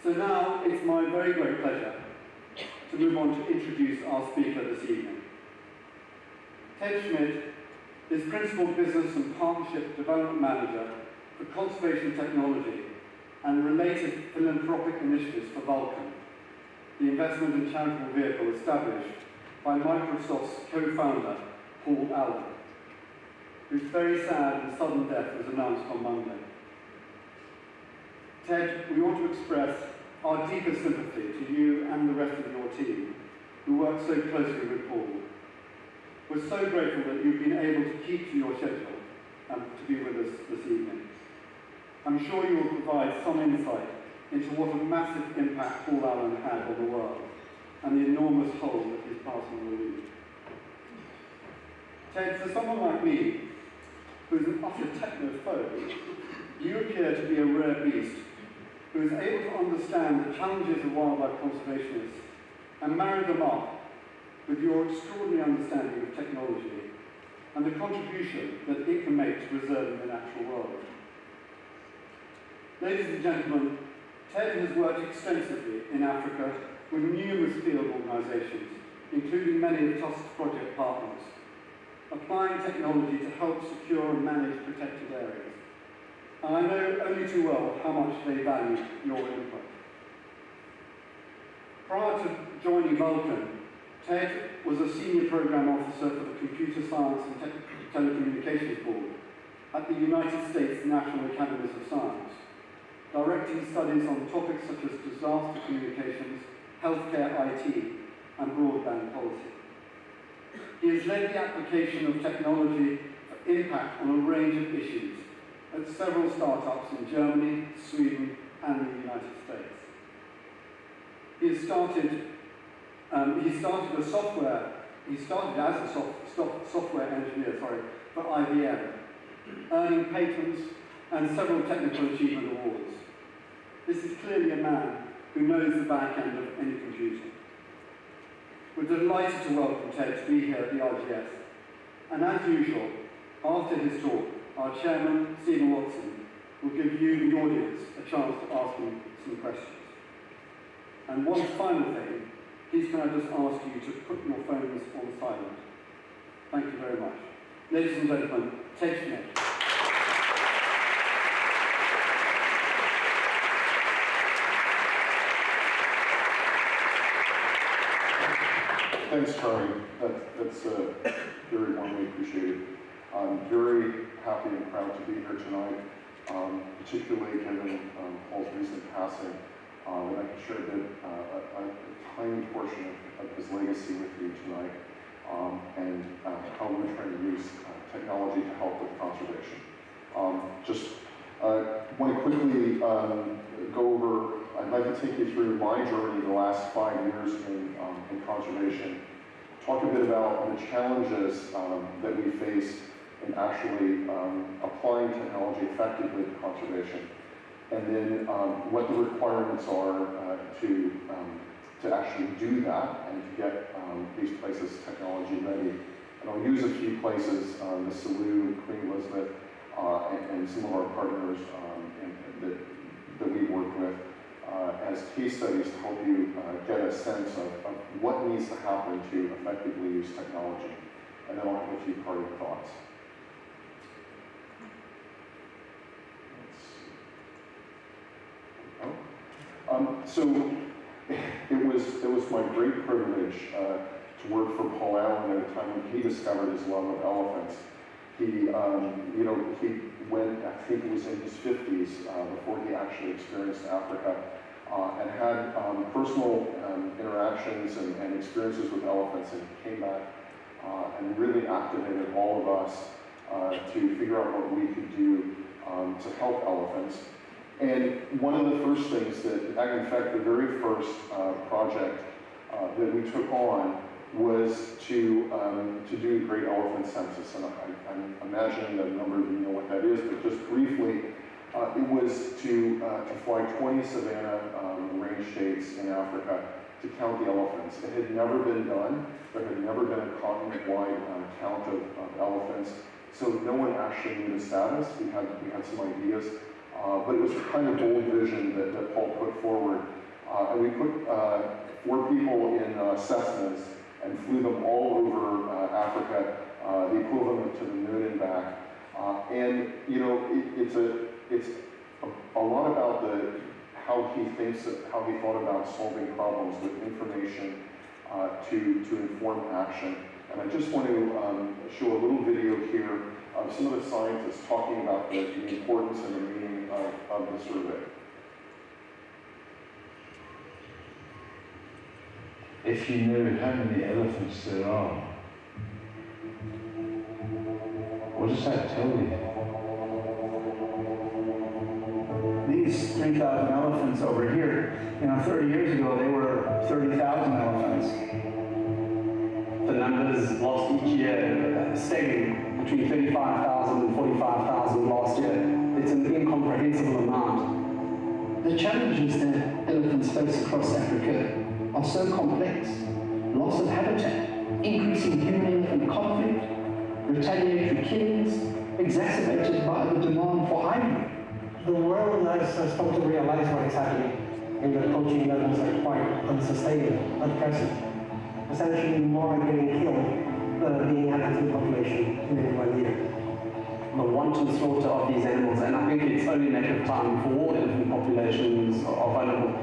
So now it's my very great pleasure to move on to introduce our speaker this evening. Ted Schmitt is Principal Business and Partnership Development Manager for Conservation Technology and related philanthropic initiatives for Vulcan, the investment and charitable vehicle established by Microsoft's co-founder, Paul Allen, whose very sad and sudden death was announced on Monday. Ted, we want to express our deepest sympathy to you and the rest of your team, who worked so closely with Paul. We're so grateful that you've been able to keep to your schedule and to be with us this evening. I'm sure you will provide some insight into what a massive impact Paul Allen had on the world and the enormous hole that his passing will leave. Ted, for someone like me, who is an utter technophobe, you appear to be a rare beast who is able to understand the challenges of wildlife conservationists and marry them up with your extraordinary understanding of technology and the contribution that it can make to preserving the natural world. Ladies and gentlemen, Ted has worked extensively in Africa with numerous field organisations, including many of Tusk's project partners, applying technology to help secure and manage protected areas. And I know only too well how much they value your input. Prior to joining Vulcan, Ted was a senior program officer for the Computer Science and Telecommunications Board at the United States National Academies of Science, directing studies on topics such as disaster communications, healthcare IT, and broadband policy. He has led the application of technology for impact on a range of issues at several startups in Germany, Sweden, and the United States. He started as a software engineer, for IBM, earning patents and several technical achievement awards. This is clearly a man who knows the back end of any computer. We're delighted to welcome Ted to be here at the RGS. And as usual, after his talk, our chairman, Stephen Watson, will give you, the audience, a chance to ask him some questions. And one final thing, please can I just ask you to put your phones on silent. Thank you very much. Ladies and gentlemen, Ted Schmitt. Thanks, Charlie. That's very warmly appreciated. I'm very happy and proud to be here tonight, particularly given Paul's recent passing. And I can share a tiny portion of his legacy with you tonight, and how we're trying to use technology to help with conservation. Just want to quickly go over, I'd like to take you through my journey the last 5 years in conservation, talk a bit about the challenges that we face in actually applying technology effectively to conservation, and then what the requirements are to actually do that and to get these places technology ready. And I'll use a few places, the Salou, Queen Elizabeth, and some of our partners that we work with as case studies to help you get a sense of what needs to happen to effectively use technology. And then I'll have a few parting thoughts. So it was my great privilege to work for Paul Allen at a time when he discovered his love of elephants. He went, I think it was in his 50s before he actually experienced Africa, and had personal interactions and experiences with elephants, and came back and really activated all of us to figure out what we could do to help elephants. And one of the first things that, in fact, the very first project that we took on was to do the Great Elephant Census. And I'm imagining that a number of you know what that is, but just briefly, it was to fly 20 savanna range states in Africa to count the elephants. It had never been done. There had never been a continent-wide count of elephants. So no one actually knew the status. We had some ideas. But it was the kind of bold vision that Paul put forward. And we put 4 people in Cessnas and flew them all over Africa, the equivalent to the moon and back. And you know, it's a lot about how he thought about solving problems with information to inform action. And I just want to show a little video here of some of the scientists talking about the importance and the meaning of the survey. If you know how many elephants there are, what does that tell you? These 3,000 elephants over here, 30 years ago, they were 30,000 elephants. The numbers lost each year, staggering, between 35,000 and 45,000 last year. It's an incomprehensible amount. The challenges that elephants face across Africa are so complex. Loss of habitat, increasing human-elephant conflict, retaliatory killings, exacerbated by the demand for ivory. The world has come to realize what is happening, and the poaching levels are quite unsustainable at present. Essentially, more are getting killed than the inhabited population in any 1 year. The wanton slaughter of these animals, and I think it's only a matter of time before elephant populations are vulnerable.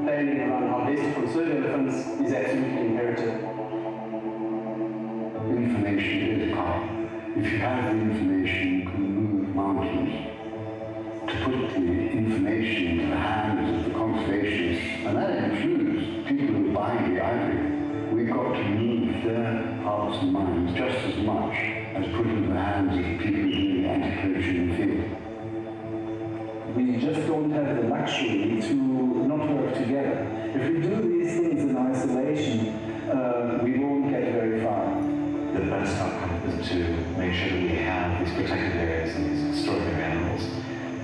Planning around how best to conserve elephants is absolutely imperative. Information is power. If you have the information, you can move mountains. To put the information into the hands of the conservationists, and that includes people who are buying the ivory, we've got to move their hearts and minds just as much as put it in the hands of people doing anti-poaching in the field. We just don't have the luxury to not work together. If we do these things in isolation, we won't get very far. The best outcome is to make sure that we have these protected areas and these extraordinary animals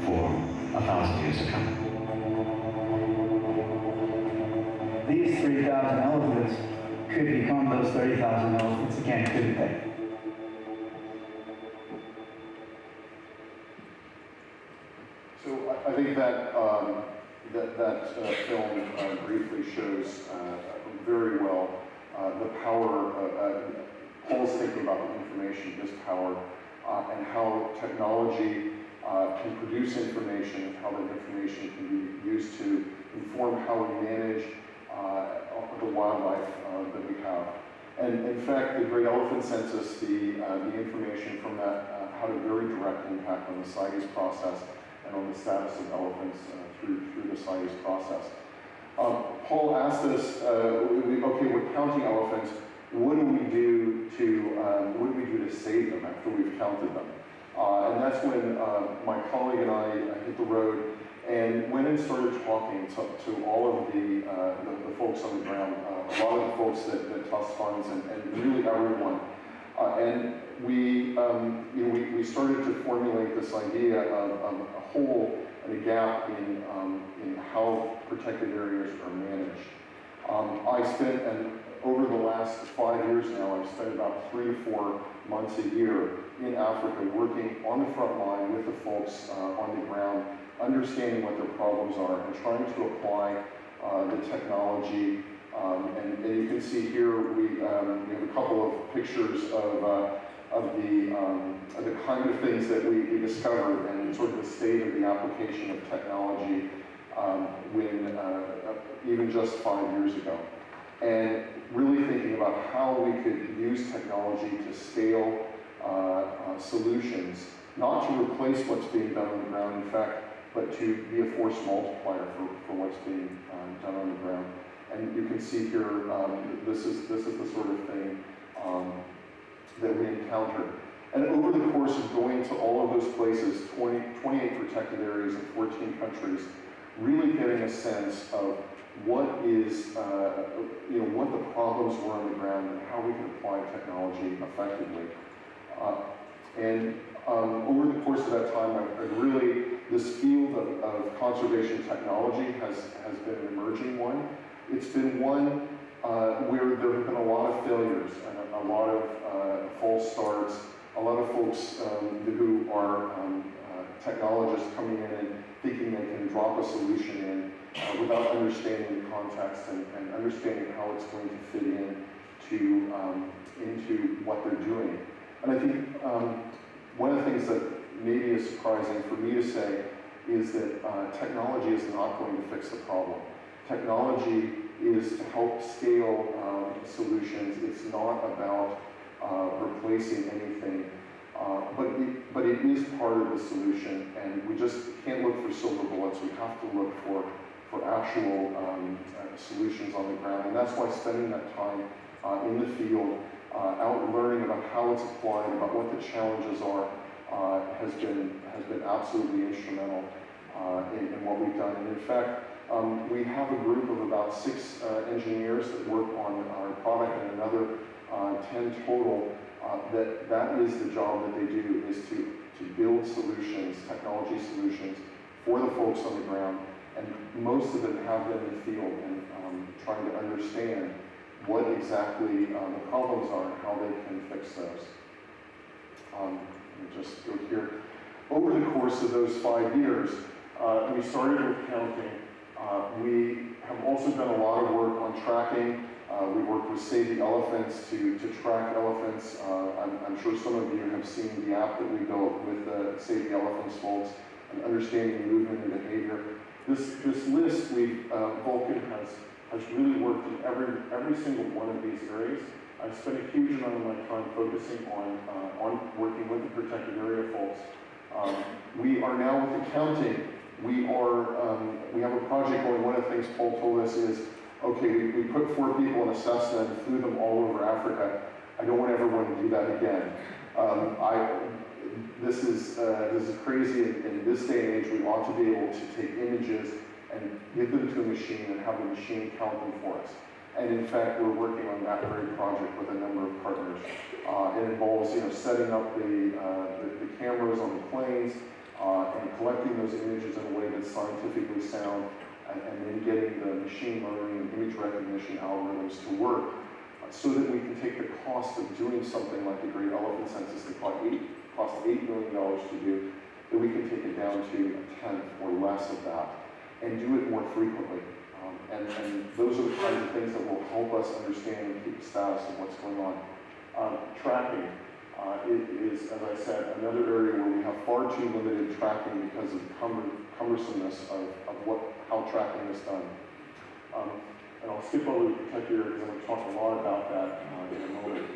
for 1,000 years to come. These 3,000 elephants could become those 30,000 elephants again, couldn't they? So I think that film briefly shows very well the power Paul's thinking about the information, this power, and how technology can produce information, how that information can be used to inform how we manage the wildlife that we have. And in fact, the Great Elephant Census, the information from that had a very direct impact on the CITES process and on the status of elephants through the CITES process. Paul asked us, okay, we're counting elephants. What do we do to save them after we've counted them? And that's when my colleague and I hit the road and went and started talking to all of the folks on the ground, a lot of the folks that Tusk funds, and really everyone. And we started to formulate this idea of a hole and a gap in how protected areas are managed. I spent, over the last 5 years now, I've spent about 3 to 4 months a year in Africa working on the front line with the folks on the ground, understanding what their problems are and trying to apply the technology. And you can see here we have a couple of pictures of the kind of things that we discovered and sort of the state of the application of technology when even just 5 years ago. And really thinking about how we could use technology to scale solutions, not to replace what's being done on the ground, in fact, but to be a force multiplier for what's being done on the ground. And you can see here, this is the sort of thing that we encounter. And over the course of going to all of those places, 28 protected areas in 14 countries, really getting a sense of what is, what the problems were on the ground and how we can apply technology effectively. Over the course of that time, this field of conservation technology has been an emerging one. It's been one where there have been a lot of failures and a lot of false starts, a lot of folks who are technologists coming in and thinking they can drop a solution in without understanding the context and understanding how it's going to fit in into what they're doing. And I think one of the things that maybe is surprising for me to say is that technology is not going to fix the problem. Technology is to help scale solutions. It's not about replacing anything, but it is part of the solution, and we just can't look for silver bullets. We have to look for actual solutions on the ground, and that's why spending that time in the field, out learning about how it's applied, about what the challenges are, has been absolutely instrumental in what we've done. And in fact, we have a group of about 6 engineers that work on our product, and another 10 total. That is the job that they do, is to build solutions, technology solutions, for the folks on the ground. And most of them have been in the field and trying to understand what exactly the problems are and how they can fix those. Let me just go here. Over the course of those 5 years, we started with counting. We have also done a lot of work on tracking. We worked with Save the Elephants to track elephants. I'm sure some of you have seen the app that we built with the Save the Elephants folks and understanding movement and behavior. This list, Vulcan has really worked in every single one of these areas. I've spent a huge amount of my time focusing on working with the protected area folks. We are now with the counting. We have a project going. One of the things Paul told us is, okay, we put 4 people in a Cessna and flew them all over Africa. I don't ever want to do that again. This is crazy. In this day and age, we ought to be able to take images and give them to a machine and have the machine count them for us. And in fact, we're working on that very project with a number of partners. It involves, setting up the cameras on the planes and collecting those images in a way that's scientifically sound, and then getting the machine learning and image recognition algorithms to work, so that we can take the cost of doing something like the Great Elephant Census that cost $8 million to do, that we can take it down to a tenth or less of that, and do it more frequently. And those are the kinds of things that will help us understand and keep the status of what's going on. Tracking. It is, as I said, another area where we have far too limited tracking because of the cumbersomeness of how tracking is done. And I'll skip over the protected area because I'm going to talk a lot about that in a moment.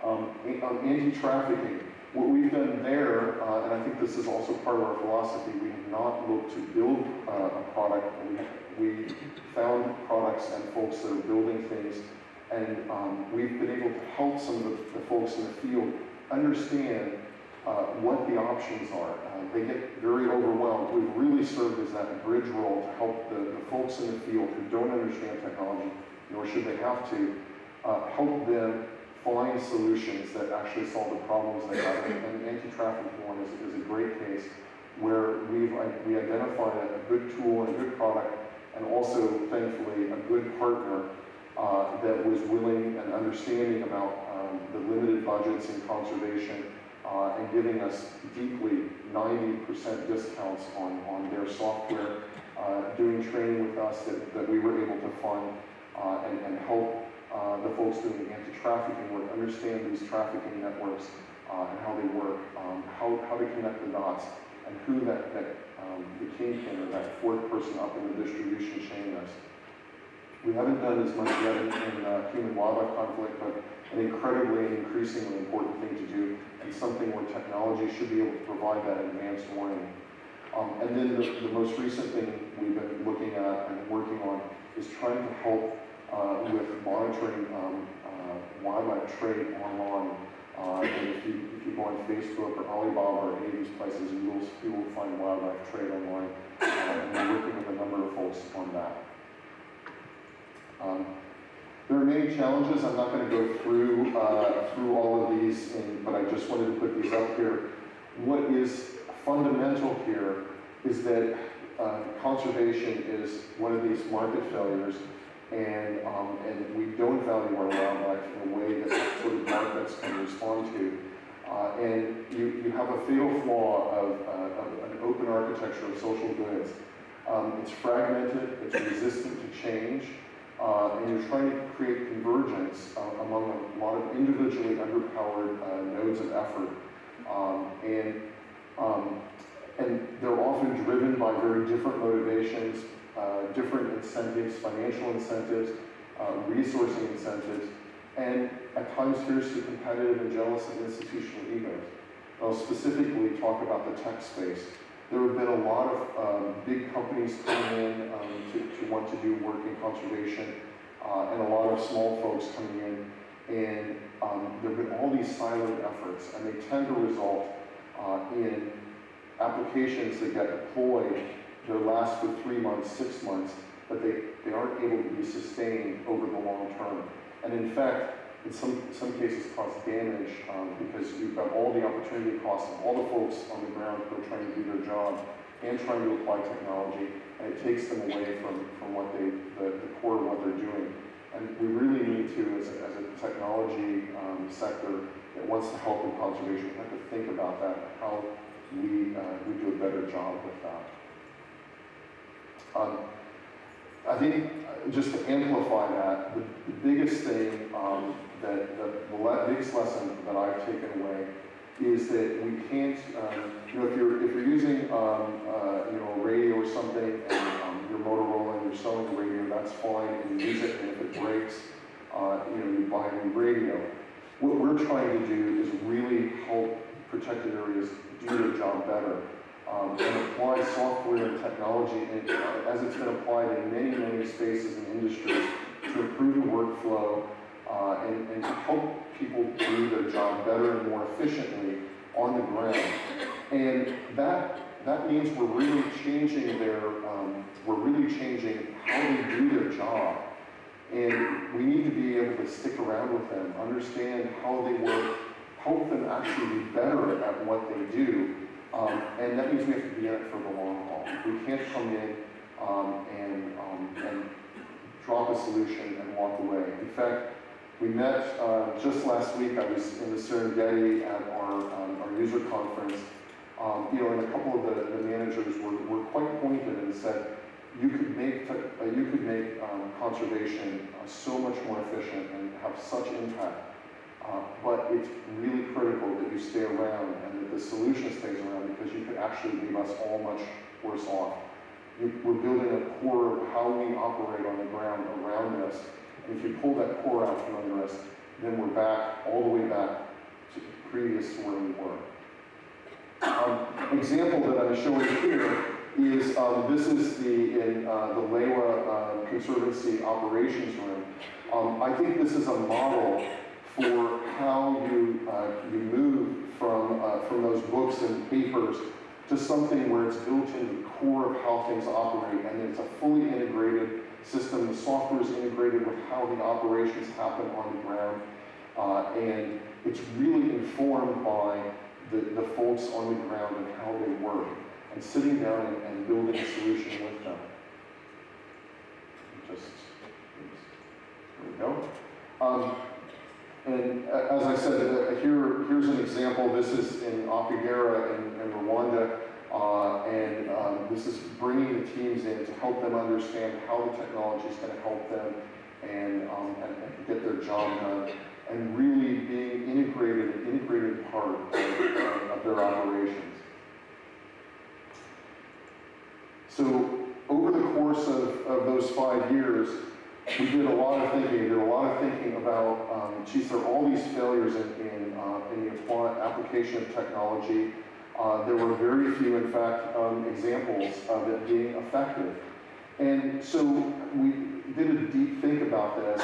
On anti-trafficking, what we've done there, and I think this is also part of our philosophy, we have not looked to build a product. We found products and folks that are building things, and we've been able to help some of the folks in the field understand what the options are. They get very overwhelmed. We've really served as that bridge role to help the folks in the field who don't understand technology, nor should they have to, help them find solutions that actually solve the problems they have. And the anti-trafficking one is a great case where we identified a good tool and a good product, and also, thankfully, a good partner that was willing and understanding about the limited budgets in conservation, and giving us deeply 90% discounts on their software, doing training with us that we were able to fund, and help the folks doing the anti-trafficking work understand these trafficking networks and how they work, how to connect the dots, and who the kingpin or that 4th person up in the distribution chain is. We haven't done as much yet in human-wildlife conflict, but an incredibly and increasingly important thing to do, and something where technology should be able to provide that advanced warning. And then the most recent thing we've been looking at and working on is trying to help with monitoring wildlife trade online. And if you go on Facebook or Alibaba or any of these places, you will find wildlife trade online. And we're working with a number of folks on that. There are many challenges. I'm not going to go through all of these, but I just wanted to put these up here. What is fundamental here is that conservation is one of these market failures, and we don't value our wildlife in a way that sort of markets can respond to. And you you have a fatal flaw of an open architecture of social goods. It's fragmented, it's resistant to change, and you're trying to create convergence among a lot of individually underpowered nodes of effort. And they're often driven by very different motivations, different incentives, financial incentives, resourcing incentives, and at times fiercely competitive and jealous of institutional egos. I'll specifically talk about the tech space. There have been a lot of big companies coming in to want to do work in conservation, and a lot of small folks coming in, and there have been all these silent efforts, and they tend to result in applications that get deployed that last for 3 months, 6 months, but they aren't able to be sustained over the long term. And in fact, in some cases cause damage because you've got all the opportunity costs of all the folks on the ground who are trying to do their job and trying to apply technology, and it takes them away from what the core of what they're doing. And we really need to, as a technology sector that wants to help in conservation, we have to think about that, how we do a better job with that. I think just to amplify that, the biggest thing, the biggest lesson that I've taken away is that we can't, if you're using, a radio or something, and you're Motorola and you're selling a radio, that's fine, and you use it, and if it breaks, you buy a new radio. What we're trying to do is really help protected areas do their job better. And apply software and technology, and, as it's been applied in many, many spaces and industries, to improve the workflow and to help people do their job better and more efficiently on the ground. And that means we're really changing how they do their job. And we need to be able to stick around with them, understand how they work, help them actually be better at what they do. And that means we have to be in it for the long haul. We can't come in and drop a solution and walk away. In fact, we met just last week. I was in the Serengeti at our user conference. And a couple of the managers were quite pointed and said, you could make conservation so much more efficient and have such impact. But it's really critical that you stay around and that the solution stays around, because you could actually leave us all much worse off. We're building a core of how we operate on the ground around us. And if you pull that core out from under us, then we're back, all the way back to previous to where we were. An example that I'm showing here is this is the Lewa Conservancy Operations Room. I think this is a model for how you move from those books and papers to something where it's built into the core of how things operate, and it's a fully integrated system. The software is integrated with how the operations happen on the ground, and it's really informed by the folks on the ground and how they work, and sitting down and building a solution with them. There we go. And as I said, here's an example. This is in Akagera in Rwanda, and this is bringing the teams in to help them understand how the technology is going to help them and get their job done, and really being an integrated part of their operations. So over the course of those 5 years, we did a lot of thinking about, geez, there are all these failures in the application of technology. There were very few, in fact, examples of it being effective. And so we did a deep think about this,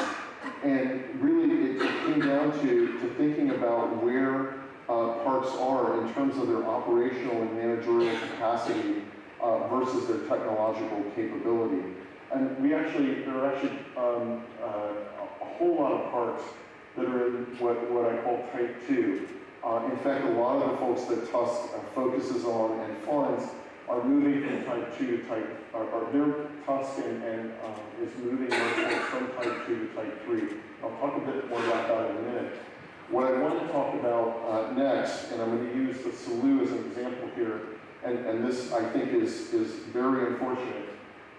and really it came down to thinking about where parks are in terms of their operational and managerial capacity versus their technological capability. And there are actually a whole lot of parks that are in what I call Type 2. In fact, a lot of the folks that Tusk focuses on and funds are moving from Type 2 to their Tusk and is moving from Type 2 to Type 3. I'll talk a bit more about that in a minute. What I want to talk about next, and I'm going to use the Salu as an example here, and this I think is very unfortunate,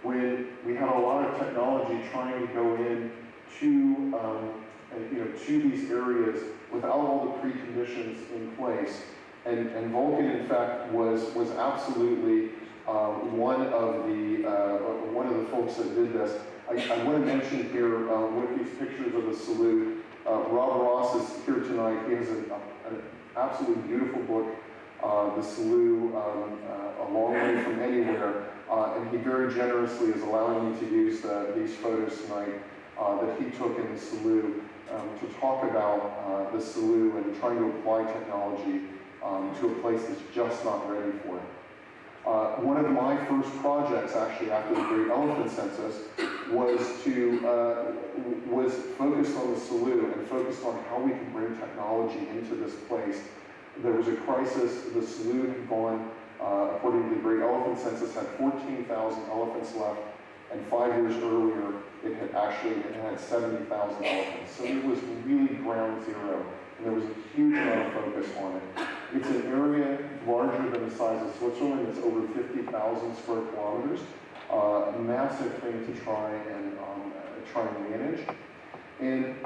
when we had a lot of technology trying to go in to these areas without all the preconditions in place. And Vulcan, in fact, was absolutely one of the folks that did this. I want to mention here with these pictures of the Salu. Rob Ross is here tonight. He has an absolutely beautiful book, The Salu, A Long Way From Anywhere, and he very generously is allowing me to use these photos tonight that he took in the Salu to talk about the Salu and trying to apply technology to a place that's just not ready for it. One of my first projects, actually, after the Great Elephant Census, was focused on the Salu and focused on how we could bring technology into this place. There was a crisis. The Salu had gone, according to the Great Elephant Census, had 14,000 elephants left, and 5 years earlier, it had 70,000 elephants. So it was really ground zero, and there was a huge amount of focus on it. It's an area larger than the size of Switzerland. It's over 50,000 square kilometers. A massive thing to try and manage. And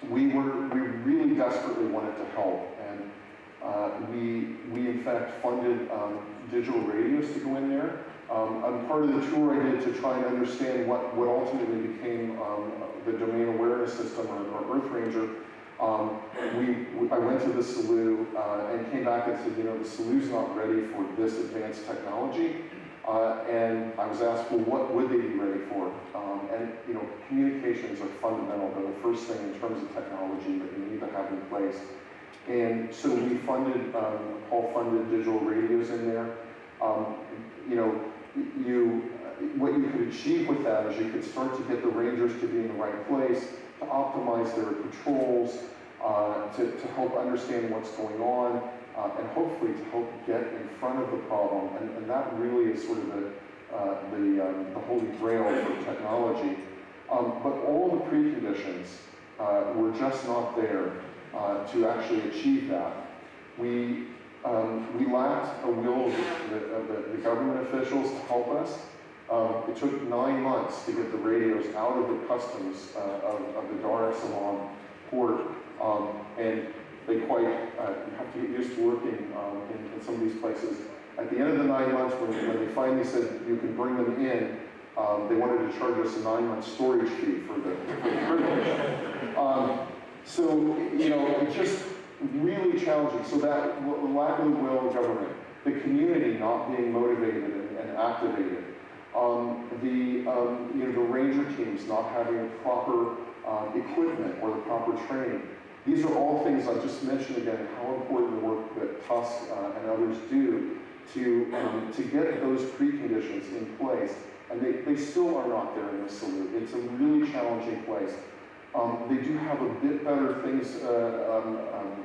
we really desperately wanted to help. And we in fact funded digital radios to go in there. Part of the tour I did to try and understand what ultimately became the domain awareness system or Earth Ranger. I went to the Salu and came back and said, the Salu's not ready for this advanced technology. And I was asked, well, what would they be ready for? And communications are fundamental. They're the first thing in terms of technology that you need to have in place. And so we funded, Paul funded digital radios in there. What you could achieve with that is you could start to get the rangers to be in the right place, to optimize their patrols, to help understand what's going on, and hopefully to help get in front of the problem. And that really is sort of the holy grail for technology. But all the preconditions were just not there to actually achieve that. We lacked a will of the government officials to help us. It took 9 months to get the radios out of the customs of the Dar es Salaam port, and they quite have to get used to working in some of these places. At the end of the 9 months, when they finally said you can bring them in, they wanted to charge us a 9-month storage fee for the privilege. So it's just really challenging. So that lack of the will of government, the community not being motivated and activated, the ranger teams not having the proper equipment or the proper training. These are all things I just mentioned again, how important the work that Tusk and others do to get those preconditions in place. And they still are not there in this Salu. It's a really challenging place. They do have a bit better things,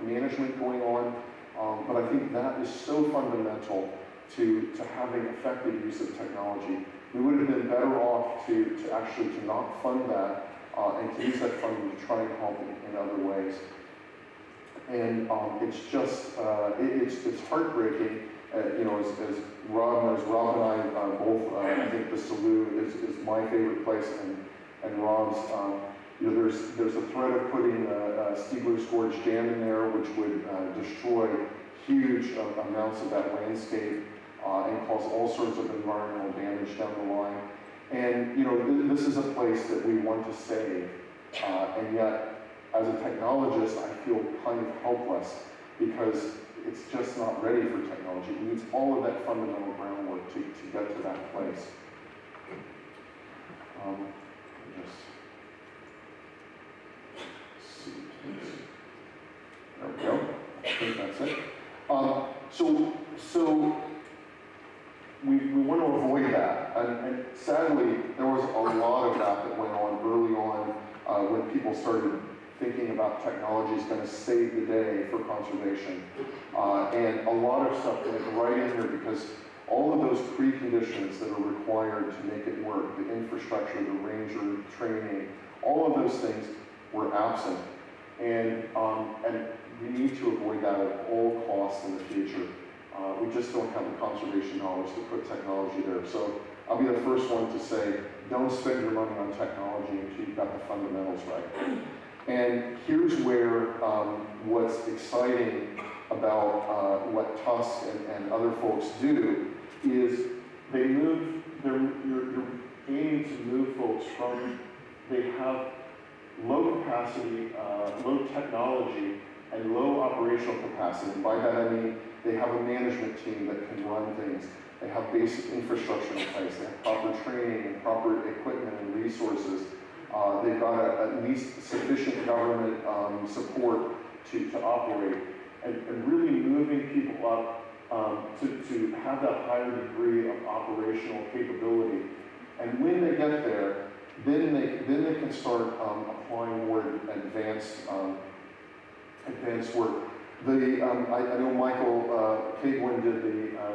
management going on, but I think that is so fundamental to having effective use of technology. We would have been better off to actually not fund that and to use that funding to try and help in other ways. And it's just, it's heartbreaking, as Rob knows, Rob and I both, I think the Salu is my favorite place, and Rob's, there's a threat of putting Stiegler's Gorge Dam in there, which would destroy huge amounts of that landscape and cause all sorts of environmental damage down the line. And this is a place that we want to save, and yet, as a technologist, I feel kind of helpless because it's just not ready for technology. It needs all of that fundamental groundwork to get to that place. There we go. I think that's it. So we want to avoid that, and sadly, there was a lot of that went on early on when people started thinking about technology is going to save the day for conservation, and a lot of stuff went right in here because all of those preconditions that are required to make it work, the infrastructure, the ranger training, all of those things were absent. And we need to avoid that at all costs in the future. We just don't have the conservation dollars to put technology there. So I'll be the first one to say, don't spend your money on technology until you've got the fundamentals right. And here's where what's exciting about what Tusk and other folks do is they move, you're aiming to move folks from, they have low capacity, low technology, and low operational capacity. And by that I mean they have a management team that can run things. They have basic infrastructure in place. They have proper training and proper equipment and resources. They've got at least sufficient government support to operate. And really moving people up to have that higher degree of operational capability. And when they get there, then they can start applying more advanced work. I know Michael Kagwin did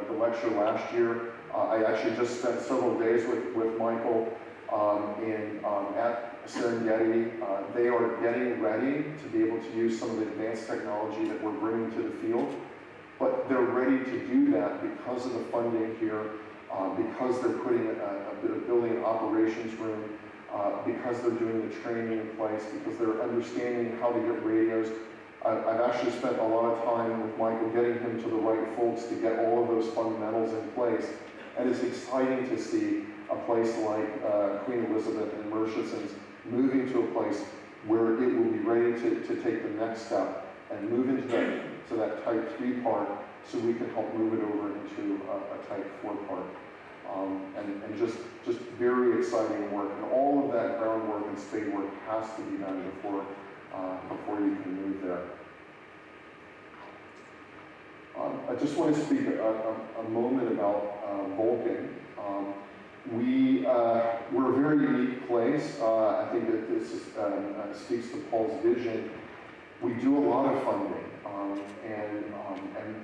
the lecture last year. I actually just spent several days with Michael at Serengeti. They are getting ready to be able to use some of the advanced technology that we're bringing to the field, but they're ready to do that because of the funding here, because they're building an operations room, because they're doing the training in place, because they're understanding how to get radios. I've actually spent a lot of time with Michael getting him to the right folks to get all of those fundamentals in place. And it's exciting to see a place like Queen Elizabeth and Murchison's moving to a place where it will be ready to take the next step and move into that Type 3 part so we can help move it over into a Type 4 part. And just very exciting work. And all of that groundwork and spade work has to be done before you can move there. I just want to speak a moment about Vulcan. We're a very unique place. I think that this speaks to Paul's vision. We do a lot of funding, and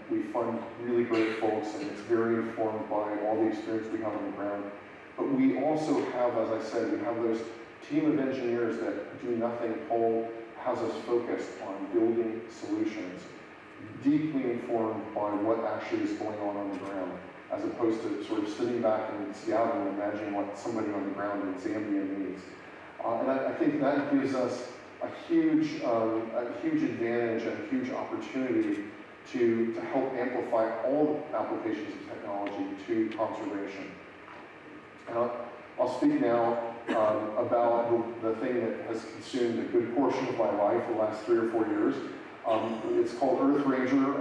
we fund really great folks, and it's very informed by all the experience we have on the ground. But we also have, as I said, we have those team of engineers that do nothing. Paul has us focused on building solutions, deeply informed by what actually is going on the ground, as opposed to sort of sitting back in Seattle and imagining what somebody on the ground in Zambia needs. And I think that gives us a huge advantage and a huge opportunity to help amplify all the applications of technology to conservation. And I'll speak now about the thing that has consumed a good portion of my life the last 3 or 4 years. It's called Earth Ranger.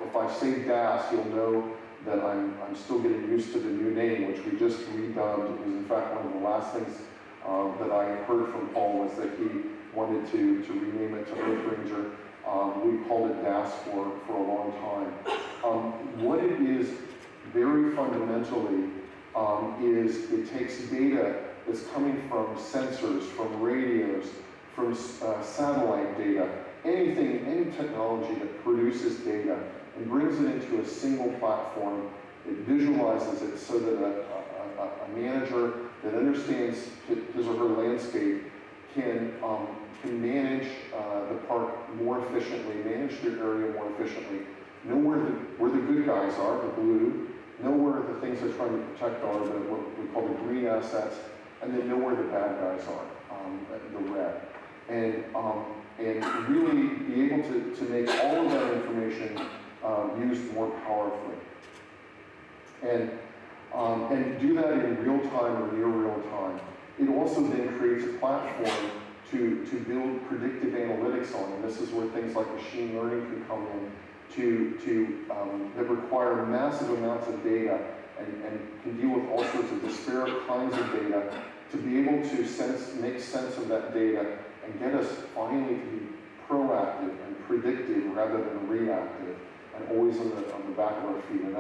If I say DAS, you'll know that I'm still getting used to the new name, which we just redubbed. It was in fact one of the last things that I heard from Paul was that he wanted to rename it to Earth Ranger. We called it DAS for a long time. What it is very fundamentally is it takes data that's coming from sensors, from radios, from satellite data, any technology that produces data, and brings it into a single platform. It visualizes it so that a manager that understands his or her landscape can manage the park more efficiently, manage their area more efficiently, know where the good guys are, the blue, know where the things they're trying to protect are, what we call the green assets, and then know where the bad guys are, the red. And really be able to make all of that information used more powerfully. And do that in real time or near real time. It also then creates a platform to build predictive analytics on, and this is where things like machine learning can come in that require massive amounts of data and can deal with all sorts of disparate kinds of data to be able to make sense of that data and get us finally to be proactive and predictive rather than reactive and always on the back of our feet. And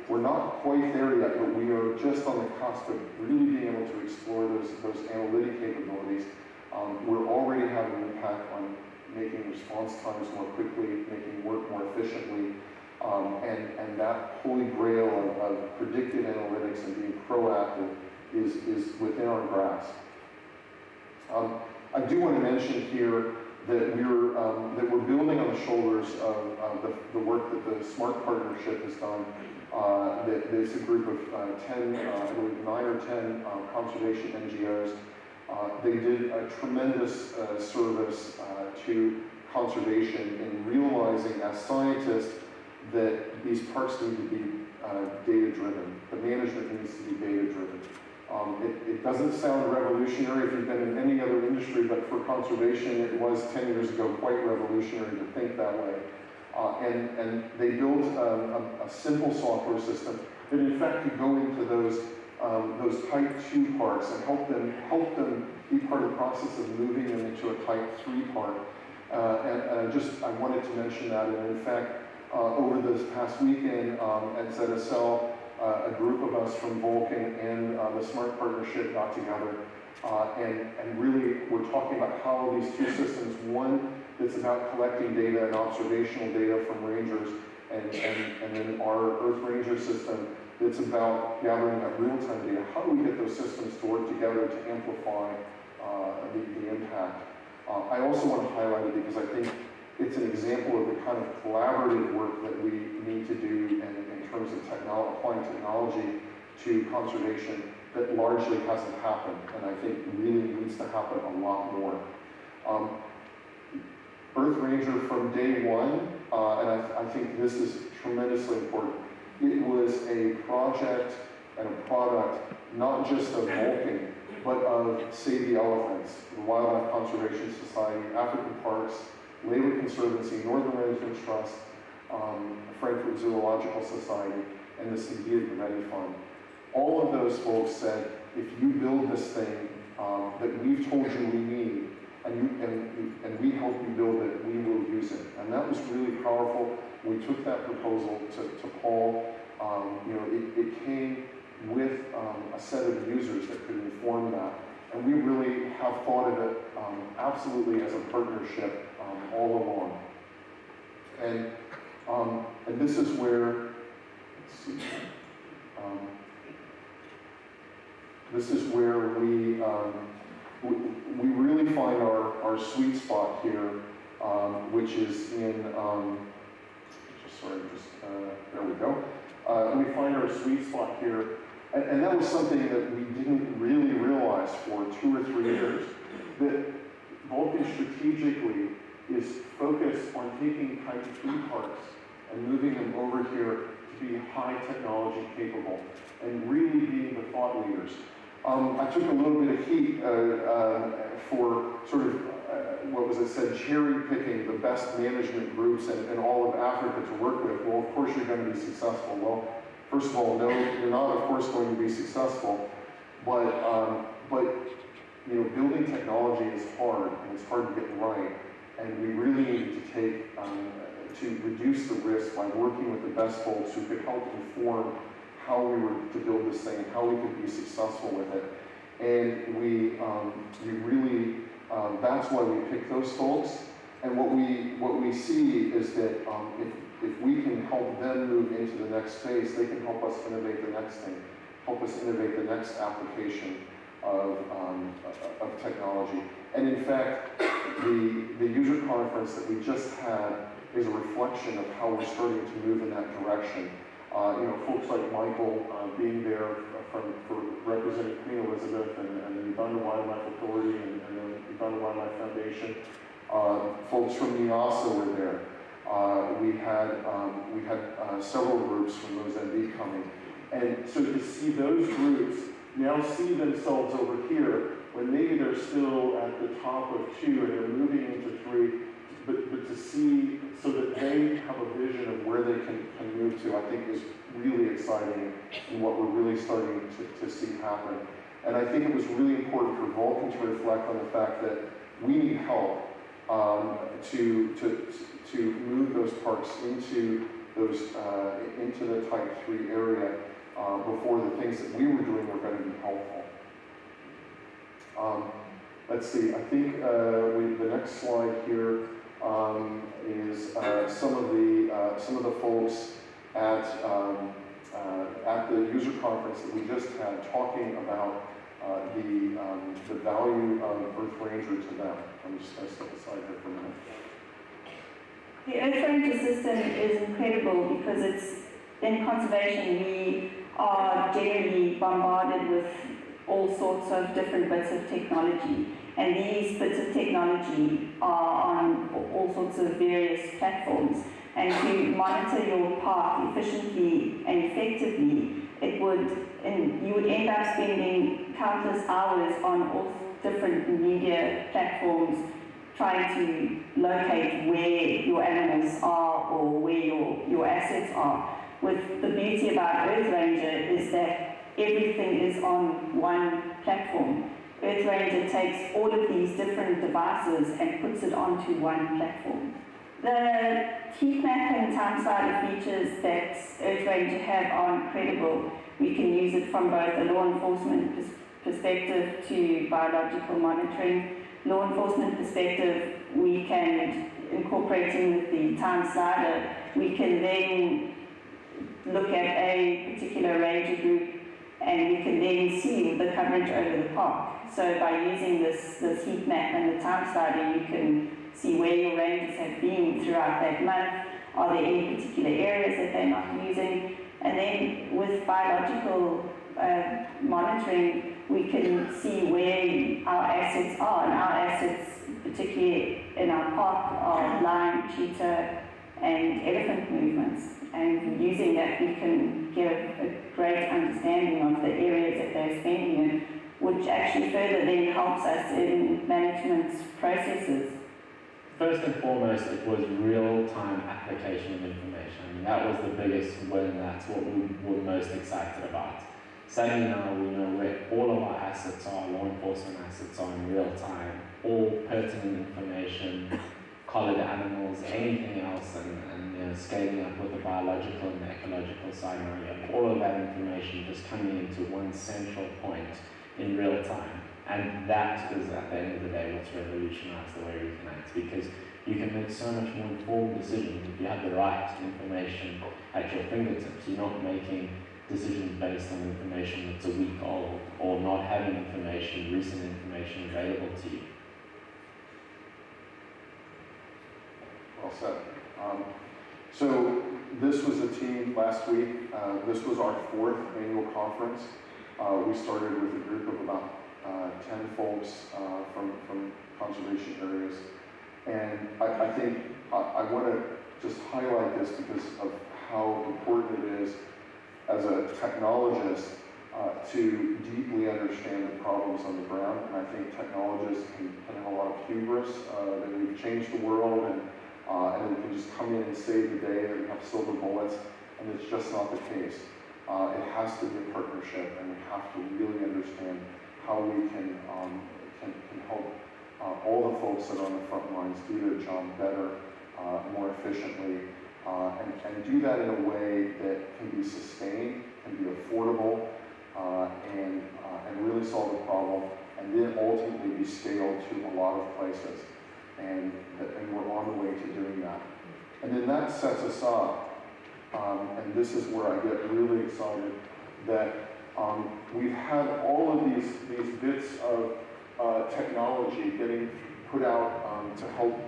we're not quite there yet, but we are just on the cusp of really being able to explore those analytic capabilities. We're already having an impact on making response times more quickly, making work more efficiently, and that holy grail of predictive analytics and being proactive is within our grasp. I do want to mention here that we're building on the shoulders of the work that the SMART partnership has done. There's a group of 10, I believe 9 or 10 conservation NGOs. They did a tremendous service to conservation in realizing as scientists that these parks need to be data-driven. The management needs to be data-driven. It doesn't sound revolutionary if you've been in any other industry, but for conservation, it was 10 years ago quite revolutionary to think that way. And they built a simple software system that in fact could go into those Type 2 parks and help them be part of the process of moving them into a Type 3 park. And I wanted to mention that, and in fact, over this past weekend at ZSL, a group of us from Vulcan and the SMART partnership got together, and really we're talking about how these two systems, one that's about collecting data and observational data from rangers, and then our Earth Ranger system that's about gathering that real-time data. How do we get those systems to work together to amplify the impact? I also want to highlight it because I think it's an example of the kind of collaborative work that we need to do in terms of applying technology to conservation that largely hasn't happened, and I think really needs to happen a lot more. Earth Ranger from day one, and I think this is tremendously important, it was a project and a product not just of Vulcan, but of Save the Elephants, the Wildlife Conservation Society, African Parks, Labor Conservancy, Northern Ranger Trust, Frankfurt Zoological Society, and the Singita Grumeti Fund. All of those folks said, if you build this thing that we've told you we need, and we help you build it, we will use it. And that was really powerful. We took that proposal to Paul. It came with a set of users that could inform that. And we really have thought of it absolutely as a partnership all along. And this is where, let's see, this is where we really find our sweet spot here, which is in, there we go. We find our sweet spot here, and that was something that we didn't really realize for 2 or 3 years, that Vulcan strategically is focused on taking Type 3 parks and moving them over here to be high technology capable and really being the thought leaders. I took a little bit of heat for sort of, what was it said, cherry picking the best management groups in all of Africa to work with. Well, of course you're going to be successful. Well, first of all, no, you're not, of course, going to be successful. But building technology is hard, and it's hard to get right. And we really needed to take, to reduce the risk by working with the best folks who could help inform how we were to build this thing, how we could be successful with it. And we really, that's why we picked those folks. And what we see is that if we can help them move into the next phase, they can help us innovate the next thing, help us innovate the next application of technology. And in fact, the user conference that we just had is a reflection of how we're starting to move in that direction. Folks like Michael being there for representing Queen Elizabeth and the Uganda Wildlife Authority and the Uganda Wildlife Foundation. Folks from NIASA were there. We had several groups from Mozambique coming. And so to see those groups now see themselves over here, when maybe they're still at the top of 2 and they're moving into 3, but to see so that they have a vision of where they can move to, I think is really exciting and what we're really starting to see happen. And I think it was really important for Vulcan to reflect on the fact that we need help to move those parks into the Type 3 area before the things that we were doing were going to be helpful. Let's see, I think the next slide here is some of the folks at the user conference that we just had talking about the value of Earth Ranger to them. I'm just going to step aside here for a minute. The Earth Ranger system is incredible because it's, in conservation, we are generally bombarded with all sorts of different bits of technology. And these bits of technology are on all sorts of various platforms. And to monitor your park efficiently and effectively, you would end up spending countless hours on all different media platforms trying to locate where your animals are or where your assets are. With the beauty about Earth Ranger is that everything is on one platform. Earth Ranger takes all of these different devices and puts it onto one platform. The heat map and time slider features that Earth Ranger have are incredible. We can use it from both a law enforcement perspective to biological monitoring. Law enforcement perspective, we can, incorporating with the time slider, we can then look at a particular ranger group and we can then see the coverage over the park. So by using this heat map and the time slider, you can see where your rangers have been throughout that month. Are there any particular areas that they're not using? And then with biological monitoring, we can see where our assets are. And our assets, particularly in our park, are lion, cheetah, and elephant movements. And using that, we can get a great understanding of the areas that they're spending in, which actually further then helps us in management processes. First and foremost, it was real-time application of information. I mean, that was the biggest win. That's what we were most excited about. Suddenly now we know where all of our assets are, law enforcement assets are in real time, all pertinent information, collared animals, anything else, and you know, scaling up with the biological and the ecological side. Now you have all of that information just coming into one central point in real time. And that is, at the end of the day, what's revolutionized the way we can act, because you can make so much more informed decisions if you have the right information at your fingertips. You're not making decisions based on information that's a week old or not having information, recent information available to you. Well said. So this was a team last week. This was our 4th annual conference. We started with a group of about 10 folks from conservation areas. And I think I want to just highlight this because of how important it is as a technologist to deeply understand the problems on the ground. And I think technologists can have a lot of hubris that we've changed the world and we can just come in and save the day, that we have silver bullets, and it's just not the case. It has to be a partnership, and we have to really understand how we can help all the folks that are on the front lines do their job better, more efficiently, and do that in a way that can be sustained, can be affordable, and really solve the problem, and then ultimately be scaled to a lot of places. And we're on the way to doing that. And then that sets us up, and this is where I get really excited, that we've had all of these bits of technology getting put out to help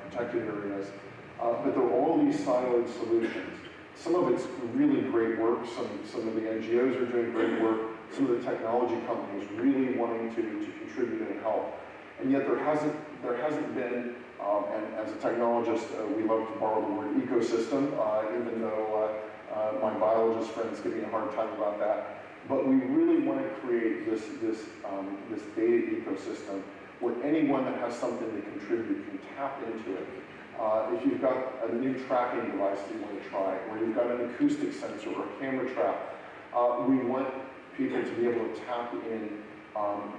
protected areas, but there are all these siloed solutions. Some of it's really great work, some of the NGOs are doing great work, some of the technology companies really wanting to contribute and help. And yet there hasn't been, and as a technologist, we love to borrow the word ecosystem, even though my biologist friends give me a hard time about that. But we really want to create this data ecosystem where anyone that has something to contribute can tap into it. If you've got a new tracking device that you want to try, or you've got an acoustic sensor or a camera trap, we want people to be able to tap in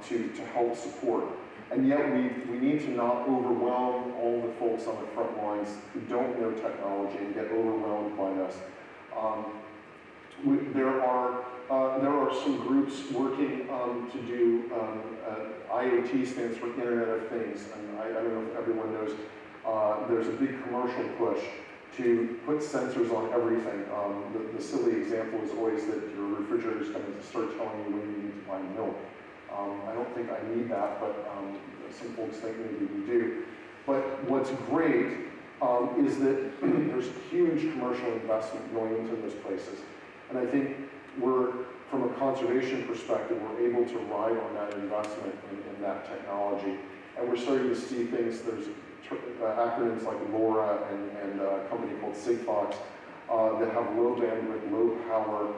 to help support. And yet we need to not overwhelm all the folks on the front lines who don't know technology and get overwhelmed by this. There are some groups working to do, IoT stands for Internet of Things, and I don't know if everyone knows, there's a big commercial push to put sensors on everything. The silly example is always that your refrigerator is going to start telling you when you need to buy milk. I don't think I need that, but some folks think maybe we do. But what's great is that there's huge commercial investment going into those places. And I think from a conservation perspective, we're able to ride on that investment in that technology. And we're starting to see things, there's acronyms like LoRa and a company called Sigfox that have low bandwidth, low power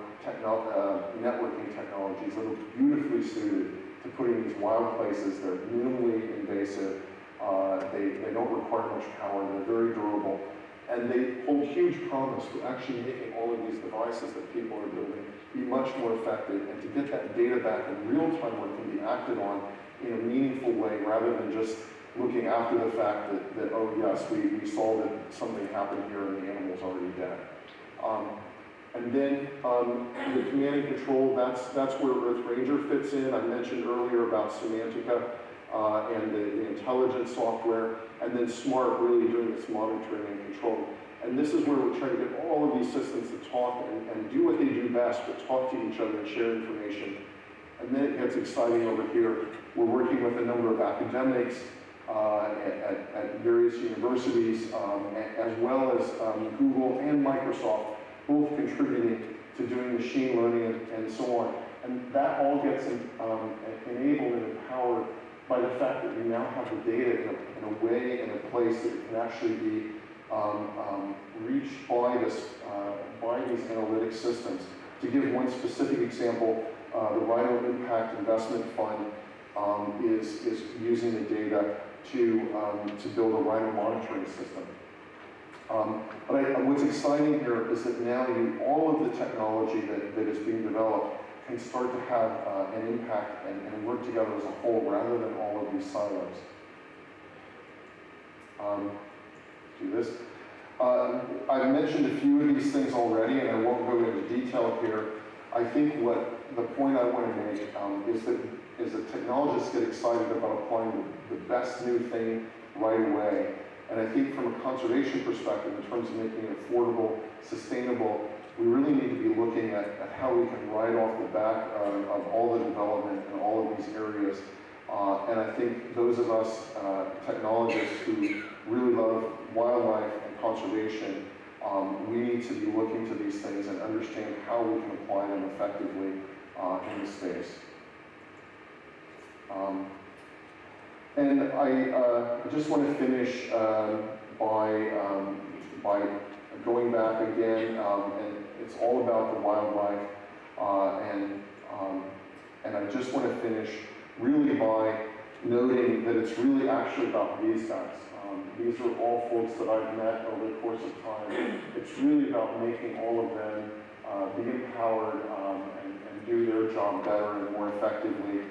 networking technologies that are beautifully suited to putting these wild places. They're minimally invasive. They don't require much power. They're very durable. And they hold huge promise for actually making all of these devices that people are building be much more effective, and to get that data back in real time where it can be acted on in a meaningful way rather than just looking after the fact that oh yes, we saw that something happened here and the animal's already dead. And then the command and control, that's where Earth Ranger fits in. I mentioned earlier about Semantica and the intelligence software, and then SMART really doing its monitoring and control. And this is where we're trying to get all of these systems to talk and do what they do best, but talk to each other and share information. And then it gets exciting over here. We're working with a number of academics at various universities, as well as Google and Microsoft, both contributing to doing machine learning and so on. And that all gets enabled and empowered by the fact that we now have the data in a way, in a place that it can actually be reached by these analytic systems. To give one specific example, the Rhino Impact Investment Fund is using the data to build a rhino monitoring system. But what's exciting here is that now all of the technology that is being developed can start to have an impact and work together as a whole rather than all of these silos. Do this. I've mentioned a few of these things already, and I won't go into detail here. I think the point I want to make is that technologists get excited about applying the best new thing right away. And I think from a conservation perspective, in terms of making it affordable, sustainable, we really need to be looking at how we can ride off the back of all the development in all of these areas. And I think those of us technologists who really love wildlife and conservation, we need to be looking to these things and understand how we can apply them effectively in the space. And I just want to finish by going back again, and it's all about the wildlife, and I just want to finish really by noting that it's really actually about these guys. These are all folks that I've met over the course of time. It's really about making all of them be empowered and do their job better and more effectively.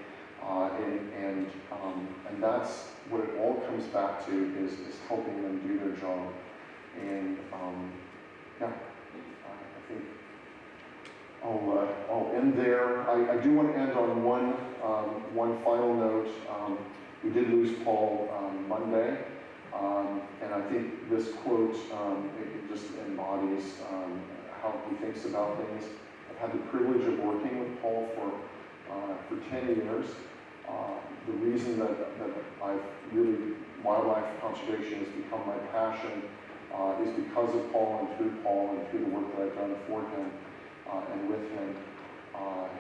And that's what it all comes back to is helping them do their job. And yeah, I think I'll end there. I do want to end on one final note. We did lose Paul Monday, and I think this quote it just embodies how he thinks about things. I've had the privilege of working with Paul for 10 years. The reason that wildlife conservation has become my passion is because of Paul and through the work that I've done for him and with him,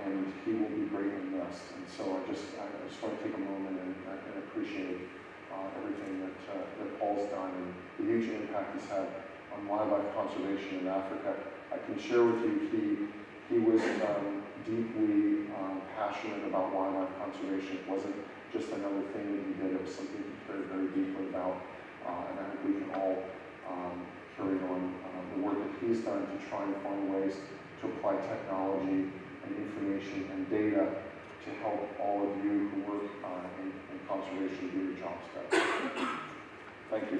and he will be greatly missed. And so I just want to take a moment and appreciate everything that Paul's done and the huge impact he's had on wildlife conservation in Africa. I can share with you he was deeply passionate about wildlife conservation. It wasn't just another thing that he did, it was something he cared very deeply about. And I hope we can all carry on the work that he's done to try and find ways to apply technology and information and data to help all of you who work in conservation do your jobs better. Thank you.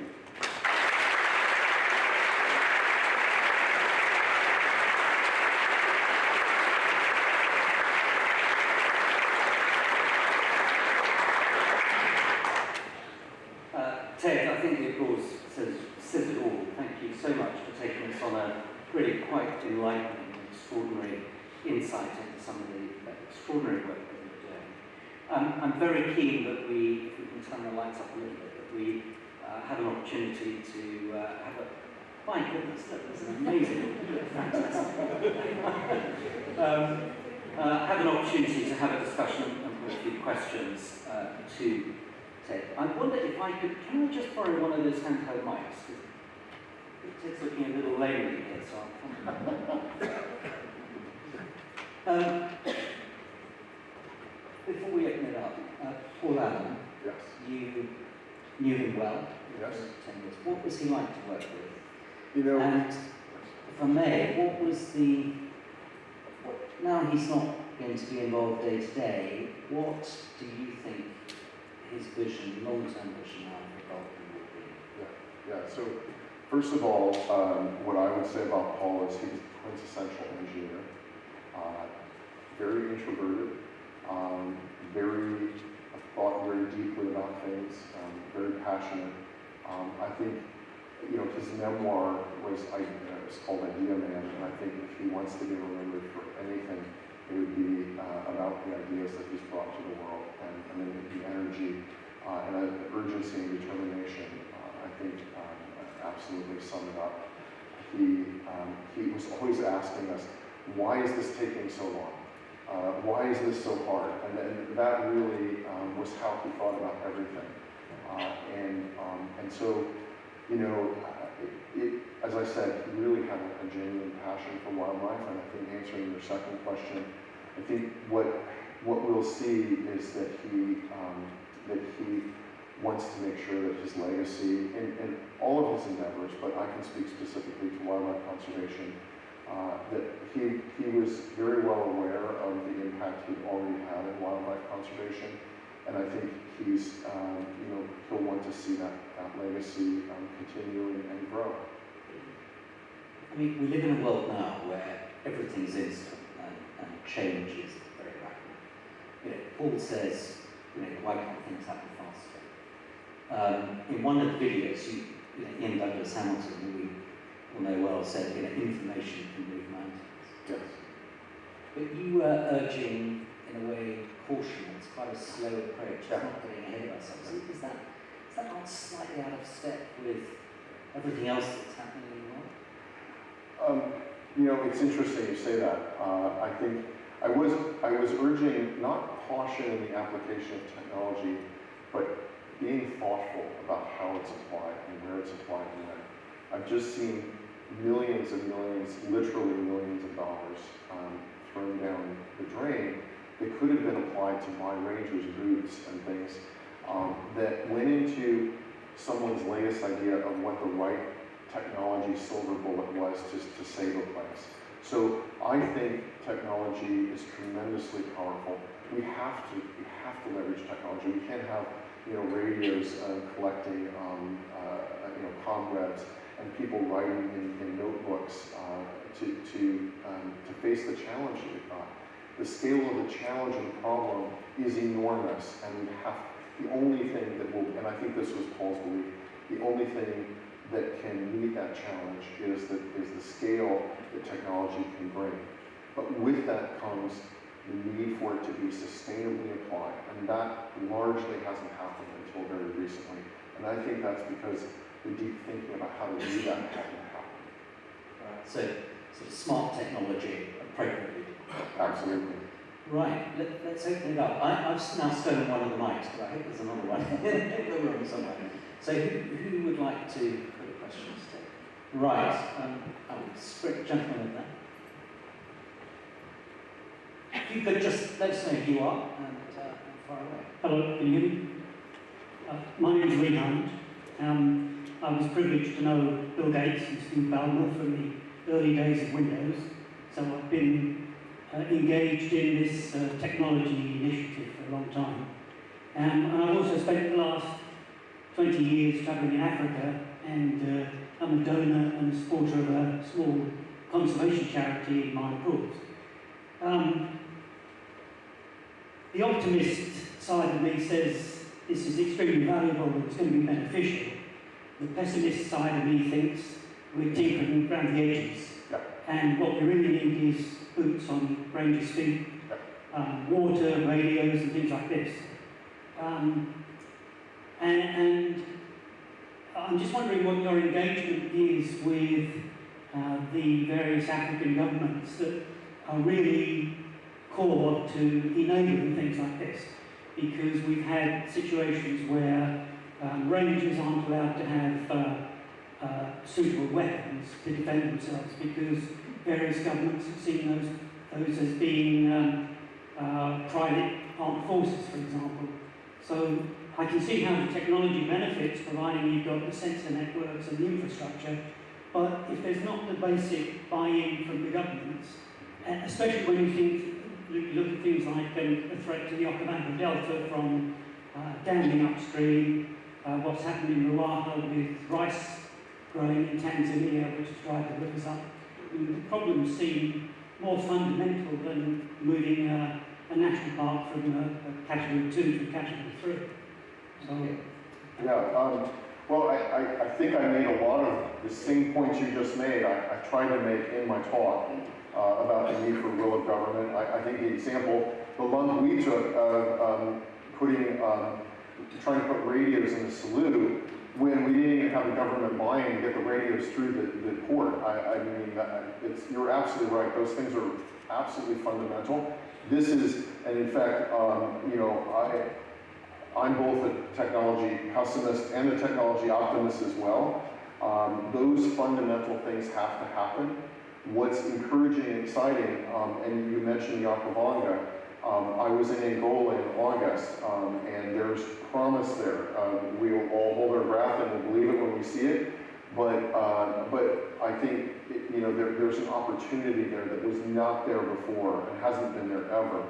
Ted, I think the applause says it all. Thank you so much for taking us on a really quite enlightening and extraordinary insight into some of the extraordinary work that you're doing. I'm very keen that we, if we can turn the lights up a little bit, that we have an opportunity to have a, my goodness, look, there's an amazing, fantastic. Have an opportunity to have a discussion and put a few questions to Ted. I wonder if I could, can I just borrow one of those handheld mics? Ted's looking a little lonely here, so I'll before we open it up, Paul Allen, Yes. you knew him well. Yes. 10 years. What was he like to work with? You know, And if I may, what was the, now he's not going to be involved day to day, what do you think his vision, long-term vision now for Vulcan will be? Yeah, so first of all, what I would say about Paul is he was a quintessential engineer, very introverted, thought very deeply about things, very passionate. I think, you know, his memoir was called Idea Man, and I think if he wants to be remembered for anything, it would be about the ideas that he's brought to the world, and then the energy and the urgency and determination. I think absolutely sum it up. He was always asking us, why is this taking so long? Why is this so hard? And that really was how he thought about everything. And so, you know, as I said, he really had a genuine passion for wildlife. And I think answering your second question, I think what we'll see is that he wants to make sure that his legacy, in all of his endeavors, but I can speak specifically to wildlife conservation, that he was very well aware of the impact he'd already had in wildlife conservation, and I think he's, you know, he'll want to see that legacy continue and grow. I mean, we live in a world now where everything's instant and change is very rapid. You know, Paul says, you know, why can't things happen faster? In one of the videos, Ian Douglas Hamilton, who we all know well, said, you know, information can move mountains. Yes. But you were urging, in a way, caution. It's quite a slow approach. It's not getting ahead of ourselves. Is that not slightly out of step with everything else that's happening in the world? You know, it's interesting you say that. I think I was urging not caution in the application of technology, but being thoughtful about how it's applied and where it's applied and when. I've just seen millions and millions, literally millions of dollars thrown down the drain that could have been applied to buy rangers, boots, and things that went into someone's latest idea of what the right technology silver bullet was to save a place. So I think technology is tremendously powerful. We have to leverage technology. We can't have, you know, radios collecting you know, cobwebs and people writing in notebooks to face the challenge that we've got. The scale of the challenge and problem is enormous, and we have, the only thing that will, and I think this was Paul's belief, the only thing that can meet that challenge is the scale that technology can bring. But with that comes the need for it to be sustainably applied, and that largely hasn't happened until very recently. And I think that's because the deep thinking about how to do that hasn't happened. Right. So sort of smart technology appropriately. Absolutely. Right, let's open it up. I've now stolen one of the mics, but I hope there's another one in the room somewhere. So who would like to put questions to? Right, gentleman over there. If you could just let us know who you are and far away. Hello, can you hear me? My name is Lee Hunt. I was privileged to know Bill Gates and Steve Ballmer from the early days of Windows, so I've been engaged in this technology initiative for a long time. And I've also spent the last 20 years travelling in Africa, and I'm a donor and a supporter of a small conservation charity in my cause. The optimist side of me says this is extremely valuable and it's going to be beneficial. The pessimist side of me thinks we're tinkering around the edges. And what we really need is boots on rangers' feet. I water, radios, and things like this. And I'm just wondering what your engagement is with the various African governments that are really core to enabling things like this. Because we've had situations where rangers aren't allowed to have suitable weapons to defend themselves because various governments have seen those as being private armed forces, for example. So I can see how the technology benefits, providing you've got the sensor networks and the infrastructure, but if there's not the basic buy-in from the governments, especially when you look at things like a threat to the Okavango Delta from damming upstream, what's happened in Rwanda with rice growing in Tanzania, which has dried the rivers up. The problems seem more fundamental than moving a national park from a category 2 to a category 3. So, yeah, well, I think I made a lot of the same points you just made. I tried to make in my talk about the need for will of government. I think the example, the lump we took of trying to put radios in the slough when we didn't even have the government buy-in to get the radios through the port. I mean, you're absolutely right. Those things are absolutely fundamental. This is, and in fact, you know, I'm both a technology pessimist and a technology optimist as well. Those fundamental things have to happen. What's encouraging and exciting, and you mentioned the Okavango, I was in Angola in August, and there's promise there. We'll all hold our breath and we'll believe it when we see it, but I think, you know, there's an opportunity there that was not there before and hasn't been there ever.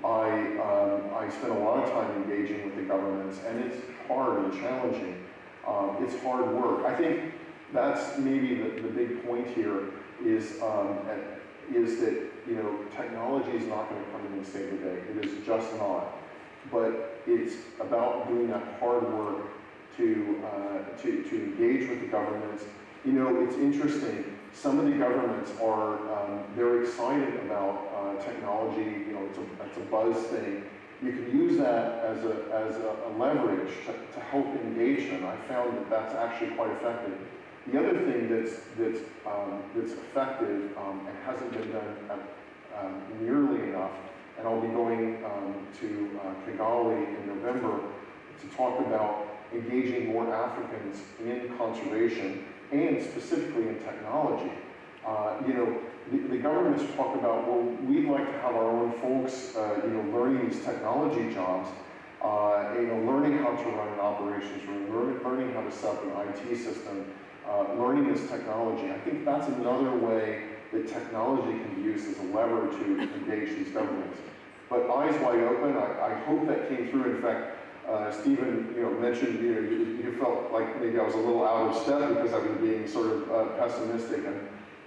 I spent a lot of time engaging with the governments, and it's hard and challenging. It's hard work. I think that's maybe the big point here is that, you know, technology is not going to come in and save the day. It is just not. But it's about doing that hard work to engage with the governments. You know, it's interesting. Some of the governments are they're excited about technology. You know, it's a buzz thing. You can use that as a leverage to help engage them. I found that that's actually quite effective. The other thing that's effective and hasn't been done nearly enough, and I'll be going to Kigali in November to talk about engaging more Africans in conservation and specifically in technology. You know, the governments talk about, well, we'd like to have our own folks, you know, learning these technology jobs, you know, learning how to run an operations room, learning how to set up an IT system, learning this technology. I think that's another way that technology can be used as a lever to engage these governments. But eyes wide open, I hope that came through. In fact, Stephen, you know, mentioned, you know, you felt like maybe I was a little out of step because I was being sort of pessimistic,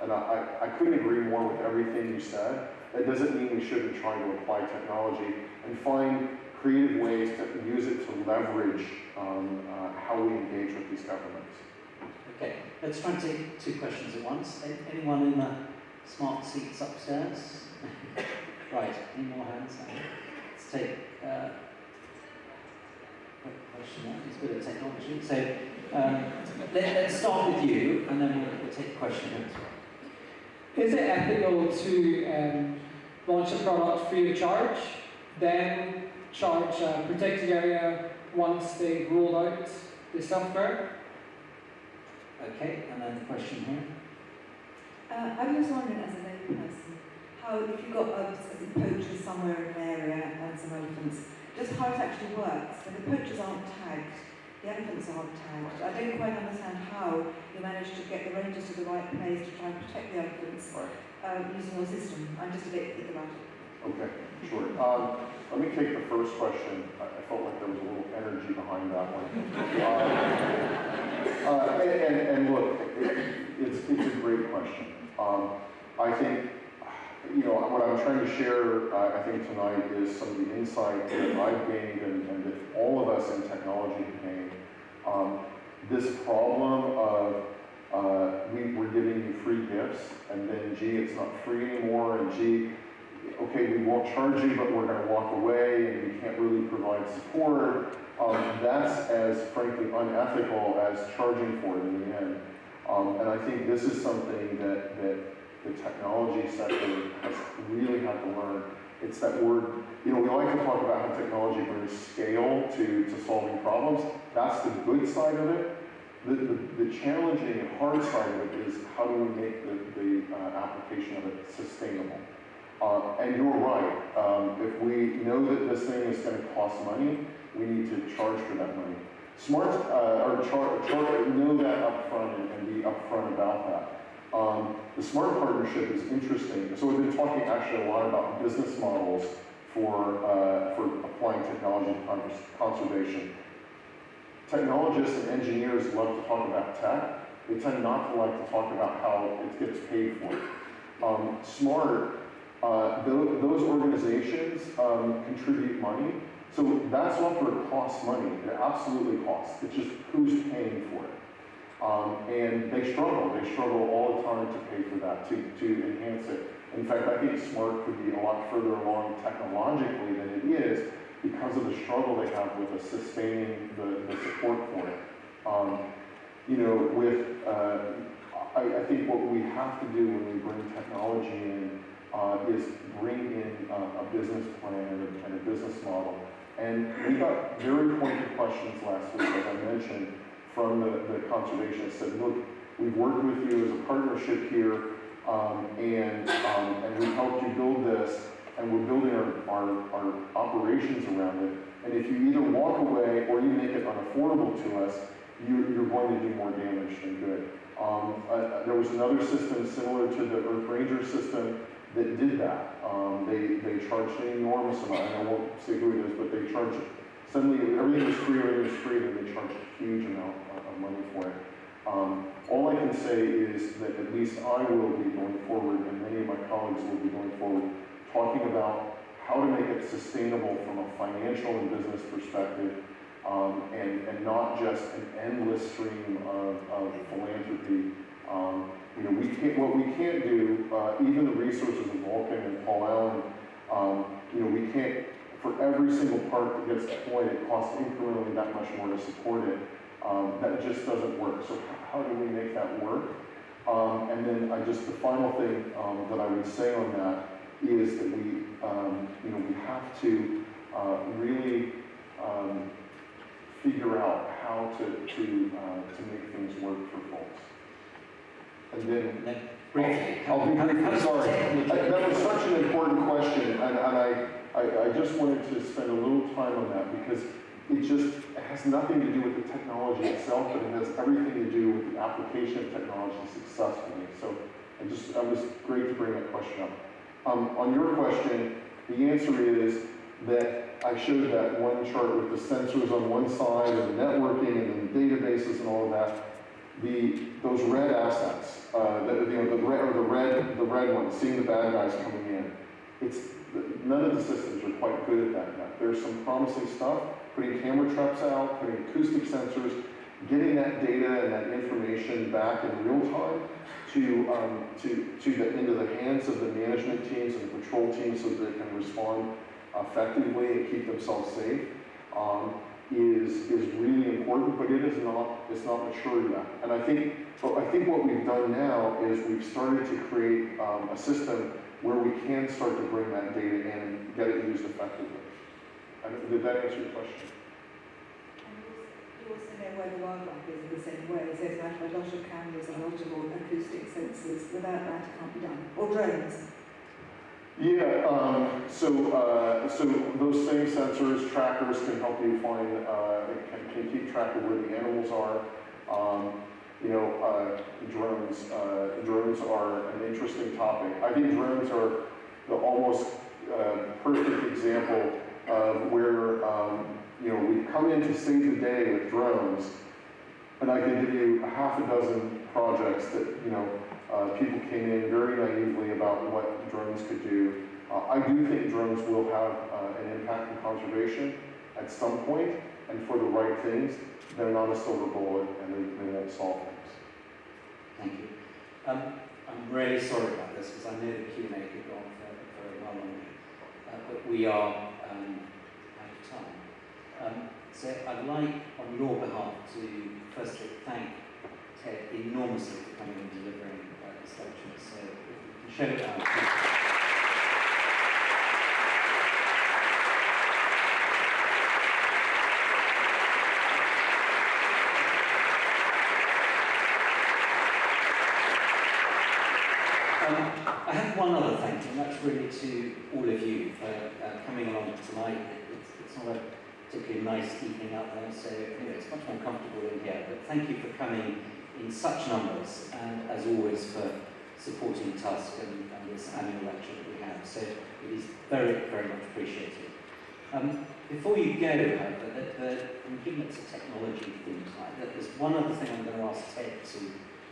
and I couldn't agree more with everything you said. That doesn't mean we shouldn't try to apply technology and find creative ways to use it to leverage how we engage with these governments. Okay, let's try and take two questions at once. Anyone in the smart seats upstairs? Right, any more hands? Let's take a question. It's a bit of technology. So let's start with you, and then we'll take a question as well. Is it ethical to launch a product free of charge, then charge a protected area once they've rolled out the software? Okay, and then the question here. I was wondering, as a layperson, how if you've got poachers somewhere in an area and some elephants, just how it actually works. So the poachers aren't tagged, the elephants aren't tagged. I don't quite understand how you manage to get the rangers to the right place to try and protect the elephants using your system. I'm just a bit thick about it. Okay, sure. Let me take the first question. I felt like there was a little energy behind that one. And look, it's a great question. I think, you know, what I'm trying to share, I think tonight is some of the insight that I've gained and that all of us in technology have gained. This problem of we're giving you free gifts, and then gee, it's not free anymore, and gee, okay, we won't charge you, but we're going to walk away, and we can't really provide support. That's as, frankly, unethical as charging for it in the end. And I think this is something that the technology sector has really had to learn. It's that word, you know, we like to talk about how technology brings scale to solving problems. That's the good side of it. The challenging and hard side of it is how do we make the application of it sustainable? And you're right. If we know that this thing is going to cost money, we need to charge for that money. Smart know that up front and be upfront about that. The SMART partnership is interesting. So we've been talking actually a lot about business models for applying technology to conservation. Technologists and engineers love to talk about tech. They tend not to like to talk about how it gets paid for. SMART, those organizations contribute money. So that's not where it costs money. It absolutely costs. It's just who's paying for it. And they struggle. They struggle all the time to pay for that, to enhance it. In fact, I think SMART could be a lot further along technologically than it is because of the struggle they have with sustaining the support for it. You know, I think what we have to do when we bring technology in is bring in a business plan and a business model. And we got very pointed questions last week, as I mentioned, from the conservationists. Said, look, we've worked with you as a partnership here, and we've helped you build this, and we're building our operations around it. And if you either walk away or you make it unaffordable to us, you're going to do more damage than good. There was another system similar to the Earth Ranger system that did that. They charged an enormous amount. I won't say who it is, but they charged, suddenly everything was free, and they charged a huge amount of money for it. All I can say is that at least I will be going forward, and many of my colleagues will be going forward, talking about how to make it sustainable from a financial and business perspective, and not just an endless stream of philanthropy. You know, what we can't do, even the resources of Vulcan and Paul Allen, you know, we can't, for every single part that gets deployed, it costs incrementally that much more to support it. That just doesn't work. So how do we make that work? And then the final thing that I would say on that is that we, you know, we have to really figure out how to make things work for folks. And then I'll be brief. Sorry, that was such an important question, and I just wanted to spend a little time on that because it has nothing to do with the technology itself, but it has everything to do with the application of technology successfully. So it was great to bring that question up. On your question, the answer is that I showed that one chart with the sensors on one side and the networking and the databases and all of that. Those red assets, the red ones, seeing the bad guys coming in. None of the systems are quite good at that yet. There's some promising stuff, putting camera traps out, putting acoustic sensors, getting that data and that information back in real time into the hands of the management teams and the patrol teams so that they can respond effectively and keep themselves safe. Is really important, but it's not mature yet. And I think what we've done now is we've started to create a system where we can start to bring that data in and get it used effectively. Did that answer your question? And you also know where the wildlife is in the same way. So there's a lot of cameras and a lot of acoustic sensors. Without that, it can't be done. Or drones. Yeah, so those same sensors, trackers can help you find, can keep track of where the animals are. You know, drones are an interesting topic. I think drones are the almost perfect example of where, you know, we've come in to save the day with drones, and I can give you a half a dozen projects that, you know, people came in very naively about what drones could do. I do think drones will have an impact on conservation at some point, and for the right things. They're not a silver bullet, and they won't solve things. Thank you. I'm really sorry about this, because I know the Q&A could go on for a how long, but we are out of time. So I'd like, on your behalf, to firstly thank Ted enormously for coming and delivering this lecture. So if we can show it out. I have one other thank you, and that's really to all of you for coming along tonight. It's not a particularly nice evening out there, so anyway, it's much more comfortable in here. But thank you for coming in such numbers, and as always for supporting Tusk and this annual lecture that we have. So it is very, very much appreciated. Before you go, however, given it's a technology theme tonight, there's one other thing I'm going to ask Ted to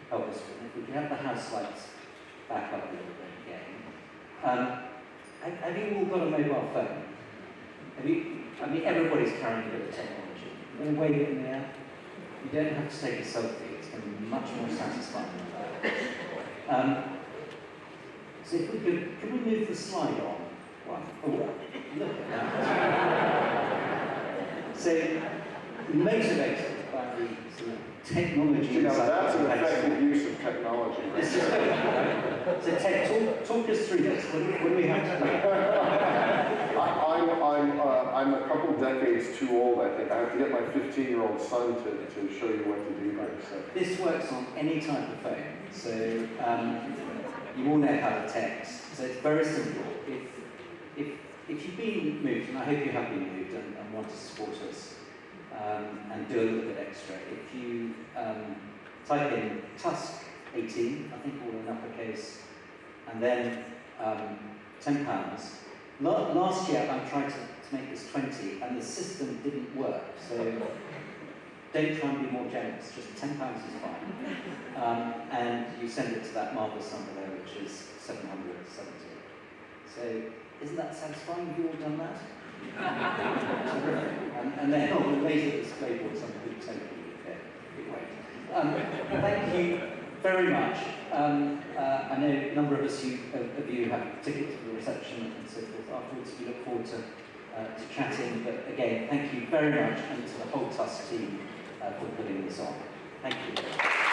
help us with. If we can have the house lights back up a little bit again. Have you all got a mobile phone? I mean, everybody's carrying a bit of technology. You're going to wave it in the air? You don't have to take a selfie. It's going to be much more satisfying than that. So if we could we move the slide on? One. Oh, look at that. So, motivated by the sort of technology. Now that's an effective use of technology. Right? This is good, right? So Ted, talk us through this. What do we have to do? I'm a couple decades too old, I think. I have to get my 15-year-old son to show you what to do here. So. This works on any type of phone. So you all know how to text. So it's very simple. If you've been moved, and I hope you have been moved and want to support us, and do a little bit extra. If you type in Tusk 18, I think all in uppercase, and then £10. Last year I tried to make this 20, and the system didn't work. So don't try and be more generous. Just £10 is fine, and you send it to that marvellous number there, which is 770. So isn't that satisfying? Have you all done that? And then on the laser display board, something could totally great. Thank you very much. I know a number of you have tickets for the reception and so forth afterwards. We look forward to chatting. But again, thank you very much, and to the whole Tusk team for putting this on. Thank you.